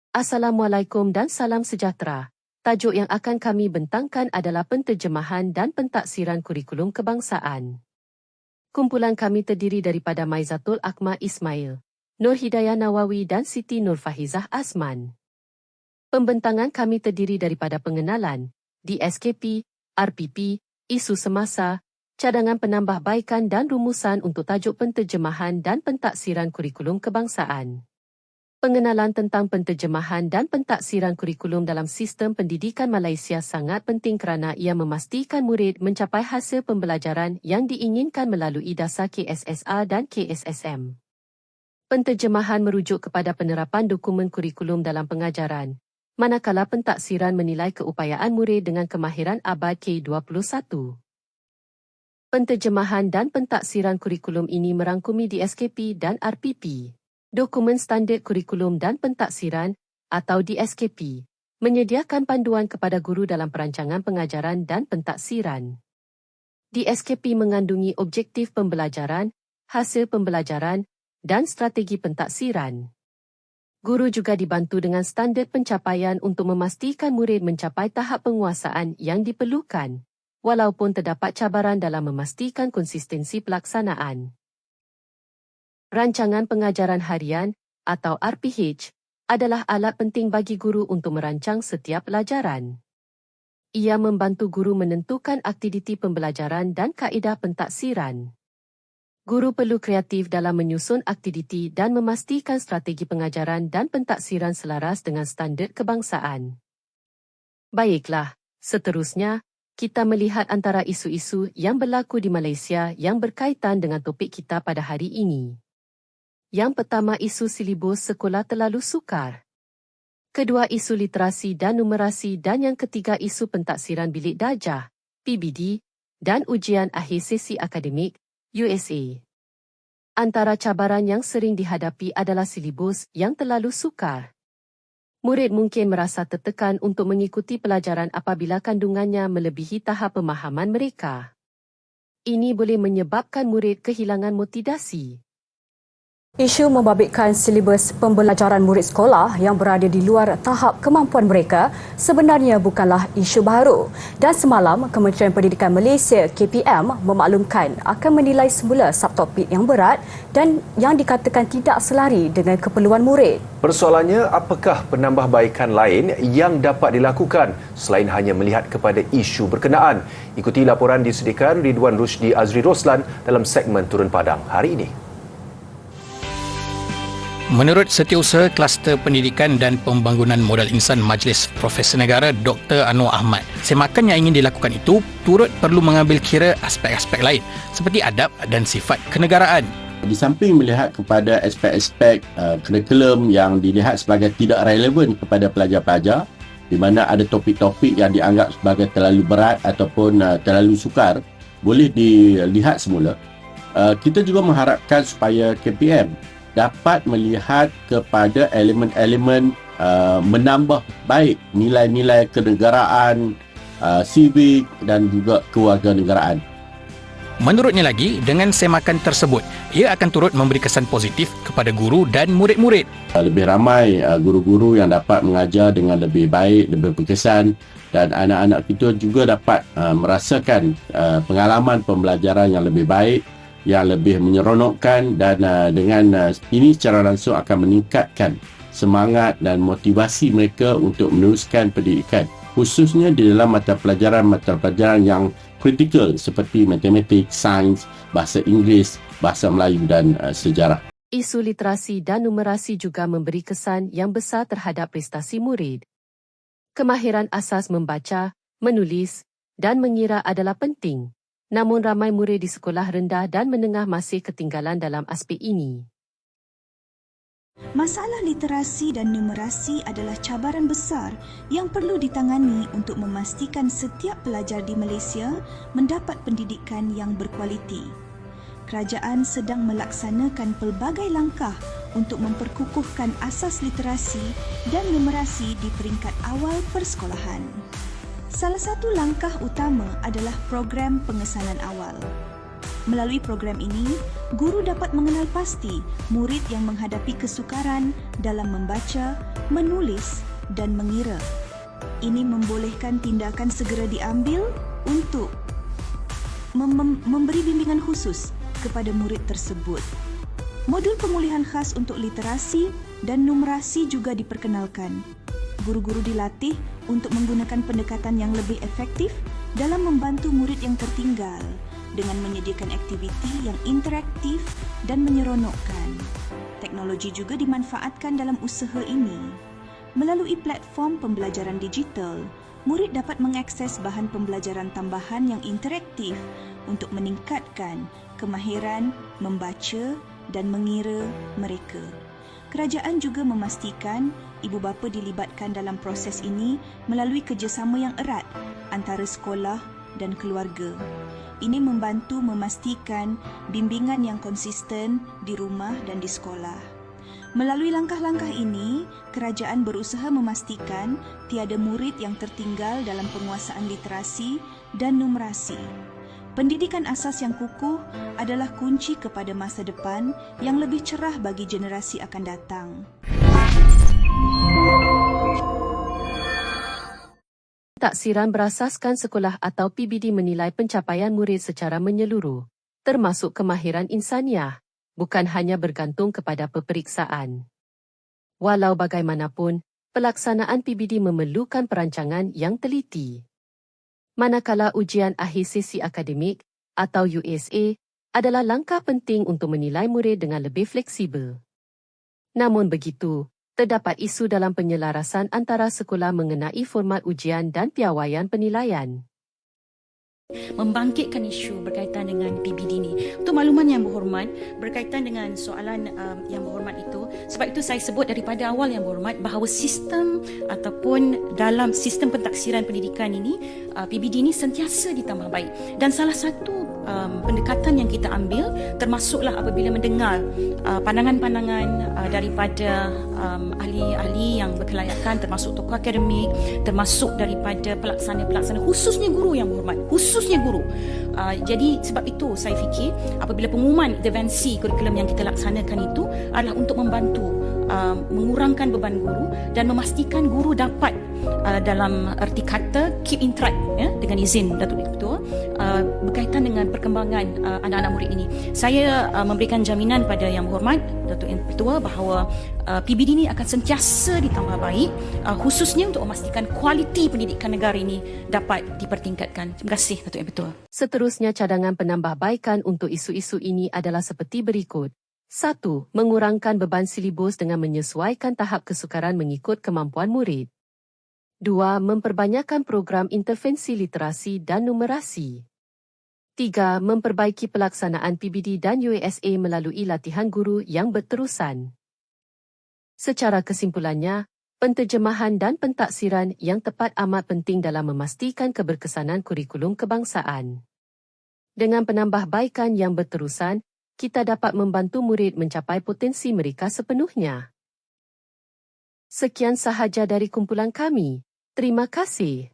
Assalamualaikum dan salam sejahtera. Tajuk yang akan kami bentangkan adalah penterjemahan dan pentaksiran kurikulum kebangsaan. Kumpulan kami terdiri daripada Maizatul Akmal Ismail, Nur Hidayah Nawawi dan Siti Nurfahizah Asman. Pembentangan kami terdiri daripada pengenalan, DSKP, RPP, isu semasa, cadangan penambahbaikan dan rumusan untuk tajuk penterjemahan dan pentaksiran kurikulum kebangsaan. Pengenalan tentang penterjemahan dan pentaksiran kurikulum dalam sistem pendidikan Malaysia sangat penting kerana ia memastikan murid mencapai hasil pembelajaran yang diinginkan melalui dasar KSSR dan KSSM. Penterjemahan merujuk kepada penerapan dokumen kurikulum dalam pengajaran, manakala pentaksiran menilai keupayaan murid dengan kemahiran abad ke-21. Penterjemahan dan pentaksiran kurikulum ini merangkumi DSKP dan RPP. Dokumen Standard Kurikulum dan Pentaksiran atau DSKP menyediakan panduan kepada guru dalam perancangan pengajaran dan pentaksiran. DSKP mengandungi objektif pembelajaran, hasil pembelajaran dan strategi pentaksiran. Guru juga dibantu dengan standard pencapaian untuk memastikan murid mencapai tahap penguasaan yang diperlukan, walaupun terdapat cabaran dalam memastikan konsistensi pelaksanaan. Rancangan Pengajaran Harian atau RPH adalah alat penting bagi guru untuk merancang setiap pelajaran. Ia membantu guru menentukan aktiviti pembelajaran dan kaedah pentaksiran. Guru perlu kreatif dalam menyusun aktiviti dan memastikan strategi pengajaran dan pentaksiran selaras dengan standard kebangsaan. Baiklah, seterusnya, kita melihat antara isu-isu yang berlaku di Malaysia yang berkaitan dengan topik kita pada hari ini. Yang pertama, isu silibus sekolah terlalu sukar. Kedua, isu literasi dan numerasi, dan yang ketiga, isu pentaksiran bilik darjah, PBD, dan ujian akhir sesi akademik, USA. Antara cabaran yang sering dihadapi adalah silibus yang terlalu sukar. Murid mungkin merasa tertekan untuk mengikuti pelajaran apabila kandungannya melebihi tahap pemahaman mereka. Ini boleh menyebabkan murid kehilangan motivasi. Isu membabitkan silibus pembelajaran murid sekolah yang berada di luar tahap kemampuan mereka sebenarnya bukanlah isu baru. Dan semalam, Kementerian Pendidikan Malaysia KPM memaklumkan akan menilai semula subtopik yang berat dan yang dikatakan tidak selari dengan keperluan murid. Persoalannya, apakah penambahbaikan lain yang dapat dilakukan selain hanya melihat kepada isu berkenaan? Ikuti laporan disediakan Ridwan Rushdi Azri Roslan dalam segmen Turun Padang hari ini. Menurut Setiausaha Kluster Pendidikan dan Pembangunan Modal Insan Majlis Profesor Negara Dr. Anwar Ahmad, semakan yang ingin dilakukan itu turut perlu mengambil kira aspek-aspek lain seperti adab dan sifat kenegaraan. Di samping melihat kepada aspek-aspek kurikulum yang dilihat sebagai tidak relevan kepada pelajar-pelajar, di mana ada topik-topik yang dianggap sebagai terlalu berat ataupun terlalu sukar, boleh dilihat semula. Kita juga mengharapkan supaya KPM dapat melihat kepada elemen-elemen menambah baik nilai-nilai kenegaraan, sivik dan juga kewarganegaraan. Menurutnya lagi, dengan semakan tersebut, ia akan turut memberi kesan positif kepada guru dan murid-murid. Lebih ramai guru-guru yang dapat mengajar dengan lebih baik, lebih berkesan, dan anak-anak kita juga dapat merasakan pengalaman pembelajaran yang lebih baik, yang lebih menyeronokkan, dan dengan ini secara langsung akan meningkatkan semangat dan motivasi mereka untuk meneruskan pendidikan, khususnya di dalam mata pelajaran yang kritikal seperti matematik, sains, bahasa Inggeris, bahasa Melayu dan sejarah. Isu literasi dan numerasi juga memberi kesan yang besar terhadap prestasi murid. Kemahiran asas membaca, menulis dan mengira adalah penting. Namun ramai murid di sekolah rendah dan menengah masih ketinggalan dalam aspek ini. Masalah literasi dan numerasi adalah cabaran besar yang perlu ditangani untuk memastikan setiap pelajar di Malaysia mendapat pendidikan yang berkualiti. Kerajaan sedang melaksanakan pelbagai langkah untuk memperkukuhkan asas literasi dan numerasi di peringkat awal persekolahan. Salah satu langkah utama adalah program pengesanan awal. Melalui program ini, guru dapat mengenal pasti murid yang menghadapi kesukaran dalam membaca, menulis dan mengira. Ini membolehkan tindakan segera diambil untuk memberi bimbingan khusus kepada murid tersebut. Modul pemulihan khas untuk literasi dan numerasi juga diperkenalkan. Guru-guru dilatih untuk menggunakan pendekatan yang lebih efektif dalam membantu murid yang tertinggal dengan menyediakan aktiviti yang interaktif dan menyeronokkan. Teknologi juga dimanfaatkan dalam usaha ini. Melalui platform pembelajaran digital, murid dapat mengakses bahan pembelajaran tambahan yang interaktif untuk meningkatkan kemahiran membaca dan mengira mereka. Kerajaan juga memastikan ibu bapa dilibatkan dalam proses ini melalui kerjasama yang erat antara sekolah dan keluarga. Ini membantu memastikan bimbingan yang konsisten di rumah dan di sekolah. Melalui langkah-langkah ini, kerajaan berusaha memastikan tiada murid yang tertinggal dalam penguasaan literasi dan numerasi. Pendidikan asas yang kukuh adalah kunci kepada masa depan yang lebih cerah bagi generasi akan datang. Taksiran berasaskan sekolah atau PBD menilai pencapaian murid secara menyeluruh, termasuk kemahiran insaniah, bukan hanya bergantung kepada peperiksaan. Walau bagaimanapun, pelaksanaan PBD memerlukan perancangan yang teliti. Manakala ujian akhir sesi akademik atau USA adalah langkah penting untuk menilai murid dengan lebih fleksibel. Namun begitu, terdapat isu dalam penyelarasan antara sekolah mengenai format ujian dan piawaian penilaian. Membangkitkan isu berkaitan dengan PBD ni. Untuk makluman yang berhormat, berkaitan dengan soalan yang berhormat itu, sebab itu saya sebut daripada awal yang berhormat bahawa sistem ataupun dalam sistem pentaksiran pendidikan ini, PBD ini sentiasa ditambah baik. Dan salah satu pendekatan yang kita ambil termasuklah apabila mendengar pandangan-pandangan daripada ahli-ahli yang berkelayakan, termasuk tokoh akademik, termasuk daripada pelaksana-pelaksana, khususnya guru yang berhormat, khususnya guru. Jadi sebab itu saya fikir apabila pengumuman intervensi kurikulum yang kita laksanakan itu adalah untuk membantu mengurangkan beban guru dan memastikan guru dapat dalam erti kata keep in track, ya, dengan izin Datuk Ketua, berkaitan dengan perkembangan anak-anak murid ini. Saya memberikan jaminan pada Yang Berhormat Datuk Ketua bahawa PBD ini akan sentiasa ditambah baik, khususnya untuk memastikan kualiti pendidikan negara ini dapat dipertingkatkan. Terima kasih Datuk Yang Ketua. Seterusnya, cadangan penambahbaikan untuk isu-isu ini adalah seperti berikut. 1. Mengurangkan beban silibus dengan menyesuaikan tahap kesukaran mengikut kemampuan murid. 2. Memperbanyakkan program intervensi literasi dan numerasi. 3. Memperbaiki pelaksanaan PBD dan USA melalui latihan guru yang berterusan. Secara kesimpulannya, penterjemahan dan pentaksiran yang tepat amat penting dalam memastikan keberkesanan kurikulum kebangsaan. Dengan penambahbaikan yang berterusan, kita dapat membantu murid mencapai potensi mereka sepenuhnya. Sekian sahaja dari kumpulan kami. Terima kasih.